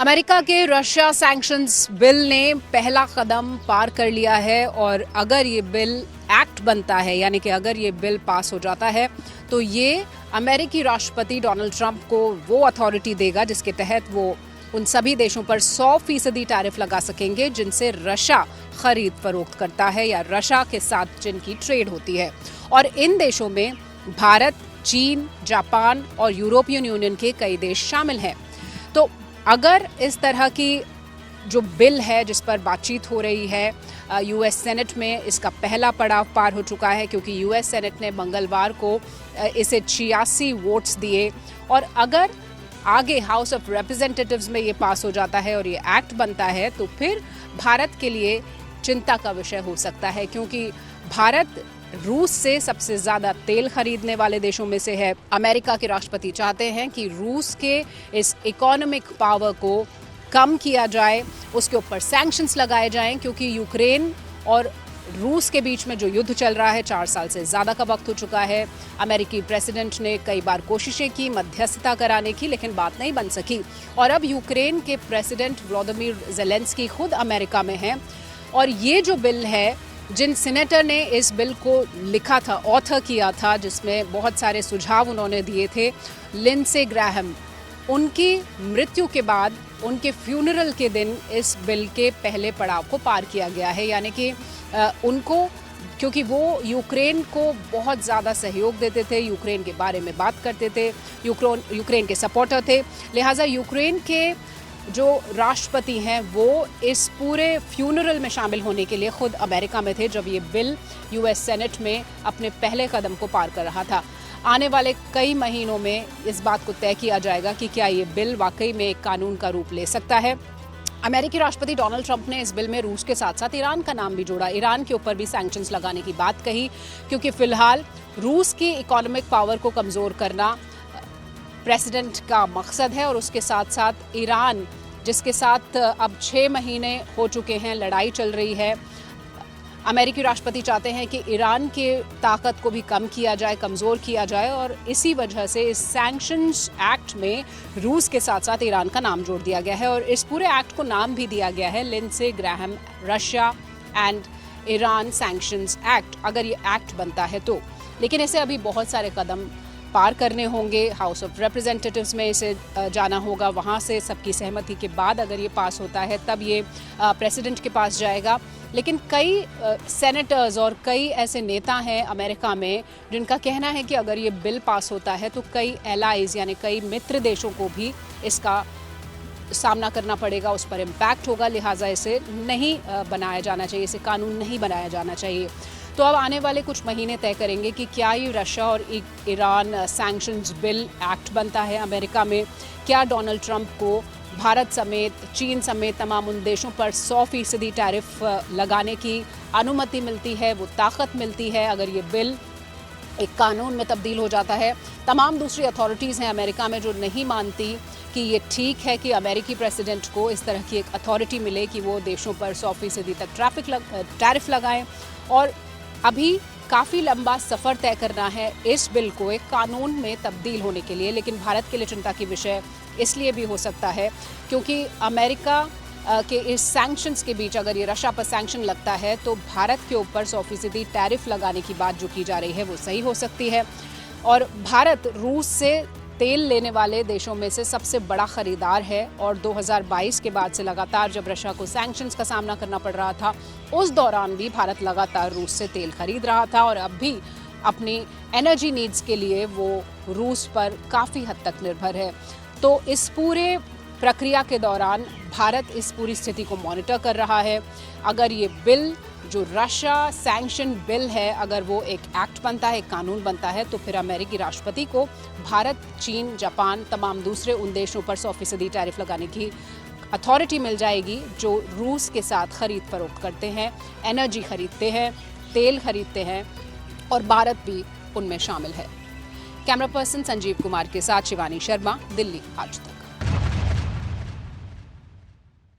America के Russia sanctions bill ने पहला कदम पार कर लिया है और अगर ये बिल एक्ट बनता है यानी कि अगर ये बिल पास हो जाता है तो ये अमेरिकी राष्ट्रपति डोनाल्ड ट्रंप को वो अथॉरिटी देगा जिसके तहत वो उन सभी देशों पर 100% टैरिफ लगा सकेंगे जिनसे रशिया खरीद फरोख्त करता है या रशिया के साथ जिनकी ट्रेड होती है। और इन देशों में भारत, चीन, जापान और यूरोपियन यूनियन के कई देश शामिल हैं। तो अगर इस तरह की जो बिल है जिस पर बातचीत हो रही है यूएस सेनेट में, इसका पहला पड़ाव पार हो चुका है क्योंकि यूएस सेनेट ने मंगलवार को इसे 86 वोट्स दिए और अगर आगे हाउस ऑफ रिप्रेजेंटेटिव्स में ये पास हो जाता है और ये एक्ट बनता है तो फिर भारत के लिए चिंता का विषय हो सकता है क्योंकि भारत रूस से सबसे ज़्यादा तेल खरीदने वाले देशों में से है। अमेरिका के राष्ट्रपति चाहते हैं कि रूस के इस इकोनॉमिक पावर को कम किया जाए, उसके ऊपर सैंक्शंस लगाए जाएं क्योंकि यूक्रेन और रूस के बीच में जो युद्ध चल रहा है 4 साल से ज़्यादा का वक्त हो चुका है। अमेरिकी प्रेसिडेंट ने कई बार कोशिशें की मध्यस्थता कराने की लेकिन बात नहीं बन सकी और अब यूक्रेन के प्रेसिडेंट व्लादिमीर ज़ेलेंस्की खुद अमेरिका में हैं और ये जो बिल है, जिन सीनेटर ने इस बिल को लिखा था, ऑथर किया था, जिसमें बहुत सारे सुझाव उन्होंने दिए थे, लिंडसे ग्राहम, उनकी मृत्यु के बाद उनके फ्यूनरल के दिन इस बिल के पहले पड़ाव को पार किया गया है। यानी कि उनको, क्योंकि वो यूक्रेन को बहुत ज़्यादा सहयोग देते थे, यूक्रेन के बारे में बात करते थे, यूक्रेन के सपोर्टर थे, लिहाजा यूक्रेन के जो राष्ट्रपति हैं वो इस पूरे फ्यूनरल में शामिल होने के लिए खुद अमेरिका में थे जब ये बिल यूएस सेनेट में अपने पहले कदम को पार कर रहा था। आने वाले कई महीनों में इस बात को तय किया जाएगा कि क्या ये बिल वाकई में एक कानून का रूप ले सकता है। अमेरिकी राष्ट्रपति डोनाल्ड ट्रंप ने इस बिल में रूस के साथ साथ ईरान का नाम भी जोड़ा, ईरान के ऊपर भी सैंक्शंस लगाने की बात कही क्योंकि फिलहाल रूस की इकोनॉमिक पावर को कमज़ोर करना प्रेसिडेंट का मकसद है और उसके साथ साथ ईरान, जिसके साथ अब 6 महीने हो चुके हैं लड़ाई चल रही है, अमेरिकी राष्ट्रपति चाहते हैं कि ईरान के ताकत को भी कम किया जाए, कमज़ोर किया जाए और इसी वजह से इस सैंक्शंस एक्ट में रूस के साथ साथ ईरान का नाम जोड़ दिया गया है और इस पूरे एक्ट को नाम भी दिया गया है Lindsey Graham Russia and Iran sanctions act, अगर ये एक्ट बनता है तो। लेकिन इसे अभी बहुत सारे कदम पार करने होंगे, हाउस ऑफ रिप्रेजेंटेटिव्स में इसे जाना होगा, वहाँ से सबकी सहमति के बाद अगर ये पास होता है तब ये प्रेसिडेंट के पास जाएगा। लेकिन कई सेनेटर्स और कई ऐसे नेता हैं अमेरिका में जिनका कहना है कि अगर ये बिल पास होता है तो कई एलाइज यानी कई मित्र देशों को भी इसका सामना करना पड़ेगा, उस पर इम्पैक्ट होगा, लिहाजा इसे नहीं बनाया जाना चाहिए, इसे कानून नहीं बनाया जाना चाहिए। तो अब आने वाले कुछ महीने तय करेंगे कि क्या ये रशिया और ईरान सैंक्शंस बिल एक्ट बनता है अमेरिका में, क्या डोनाल्ड ट्रंप को भारत समेत, चीन समेत तमाम उन देशों पर 100% टैरिफ लगाने की अनुमति मिलती है, वो ताकत मिलती है अगर ये बिल एक कानून में तब्दील हो जाता है। तमाम दूसरी अथॉरिटीज़ हैं अमेरिका में जो नहीं मानती कि ये ठीक है कि अमेरिकी प्रेसिडेंट को इस तरह की एक अथॉरिटी मिले कि वो देशों पर 100% तक टैरिफ लगाएं और अभी काफ़ी लंबा सफ़र तय करना है इस बिल को एक कानून में तब्दील होने के लिए। लेकिन भारत के लिए चिंता की विषय इसलिए भी हो सकता है क्योंकि अमेरिका के इस सैंक्शंस के बीच अगर ये रशिया पर सैंक्शन लगता है तो भारत के ऊपर 100% टैरिफ लगाने की बात जो की जा रही है वो सही हो सकती है और भारत रूस से तेल लेने वाले देशों में से सबसे बड़ा खरीदार है और 2022 के बाद से लगातार जब रशिया को सैंक्शंस का सामना करना पड़ रहा था उस दौरान भी भारत लगातार रूस से तेल खरीद रहा था और अब भी अपनी एनर्जी नीड्स के लिए वो रूस पर काफ़ी हद तक निर्भर है। तो इस पूरे प्रक्रिया के दौरान भारत इस पूरी स्थिति को मॉनिटर कर रहा है। अगर ये बिल जो रशिया सैंक्शन बिल है अगर वो एक एक्ट बनता है, एक कानून बनता है तो फिर अमेरिकी राष्ट्रपति को भारत, चीन, जापान, तमाम दूसरे उन देशों पर 100% टैरिफ लगाने की अथॉरिटी मिल जाएगी जो रूस के साथ खरीद फरोख्त करते हैं, एनर्जी खरीदते हैं, तेल खरीदते हैं और भारत भी उनमें शामिल है। कैमरा पर्सन संजीव कुमार के साथ शिवानी शर्मा, दिल्ली आज तक।